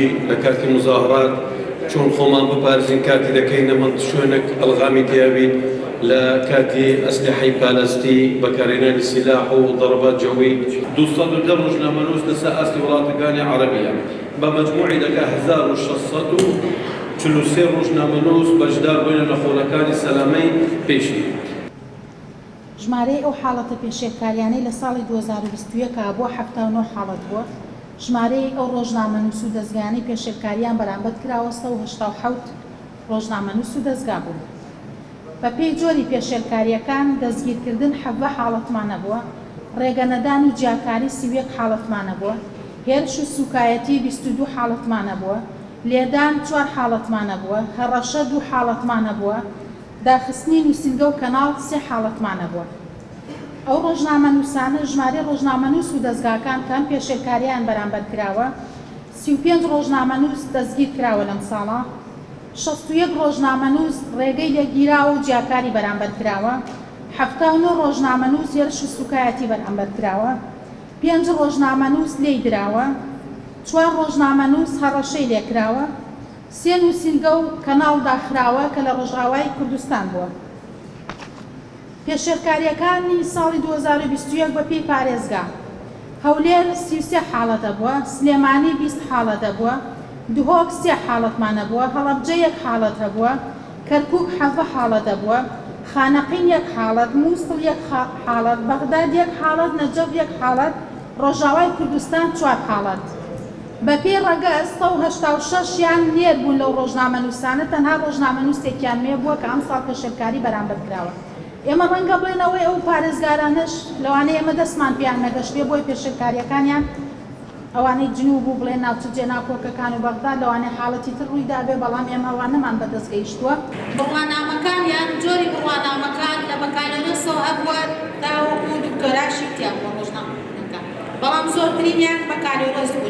تووشی لە کاتی مزاهرات چۆن خۆمان بپارێزین کاتی دەکەینە من شوێنێک ئەلغامی تیابین لە کاتی ئەسلحەی پالەستی بەکارهێنانی سیلاح و ضربات جەوی 210 ڕۆژنامەنووس لەسەر ئاستی وڵاتەکانی عەرەبیە بە مەجموعی دەکا 1643 ڕۆژنامەنووس بەشدار بووینە لە خۆڵەکانی سەلامەی پێشی. ژمارەی ئەو حاڵەتە پێشێرکاریانەی لە ساڵی 2021 بۆ 79 حاڵەت بووە. ژمارەی ئەو ڕۆژنامەنووس و دەستگایانەی پێشێرکاریان بەرامبەر کراوە 187 ڕۆژنامەنووس و دەستگا بوون. بە پێی جۆری پێشێرکاریەکان دەستگیرکردن 7 حاڵەتمانە بووە، ڕێگەنەدان و جیاکاری 31 حاڵەتمانە بووە، هێرش و سوکایەتی 22 حاڵەتمانە بووە، لێدان 4 حاڵەتمانە بووە، هەڕەشە 2 حاڵەتمانە بووە، داخستنی نووسینگە و کەناڵ 3 حاڵەتمانە بووە. ئەو ڕۆژنامەنووسانە ژمارەی ڕۆژنامەنووس و دەستگاکان کەم پێشێرکاریان بەرامبەر کراوە 35 ڕۆژنامەنووس دەستگیر کراوە لەم ساڵە، 61 ڕۆژنامەنووس ڕێگەی لێگیراوە و جیاکاری بەرامبەر کراوە، 79 ڕۆژنامەنووس هێرش و سوکایەتی بەرامبەر کراوە، 5 ڕۆژنامەنووس لێی دراوە، 4 ڕۆژنامەنووس هەڕەشەی لێکراوە، 3 نووسینگە و کەناڵ داخراوە کە لە ڕۆژئاوای کوردستان بووە. پێشێرکاریەکانی ساڵی 2021 بە پێی پارێزگا هەولێر 33 حاڵەتە بووە، سلێمانی 20 حاڵەتە بووە، دهۆک 3 حاڵەتمانە بووە، هەڵەبجە 1 حاڵەت هەبووە، کەرکووک 7 حاڵەتە بووە، خانەقین 1 حاڵەت، مووسڵ 1 حاڵەت، بەغداد 1 حاڵەت، نەجەف 1 حاڵەت، ڕۆژاوای کوردستان 4 حاڵەت. بە پێی ڕەگە 186 یان نێر بوون لەو ڕۆژنامەنووسانە، تەنها ڕۆژنامەنووسێکیان مێ بووە کە ئەم ساڵ پێشێرکاری بەرامبەر کراوە. ئێمە ڕەنگە بڵێنەوەی ئەو پارێزگارانش لەوانەیە ئێمە دەستمان پیان نەگەشتێ بۆی پێشێرکاریەکانیان ئەوانەی جنوب بوو بڵێن ناوچە ناوکۆکەکان و بەغداد لەوانەیە حاڵەتی تر ڕوویدا بێ، بەڵام ئێمە ئەوانەمان بەدەست گەیشتووە. بڕوانامەکانیان جۆری بڕوانامەکان لە بەکارهێنەوە هەبووە تا وەکو دکتۆراشی تیا بووە ڕۆژنامەکان، بەڵام زۆرترینیان بەکارهێنەوە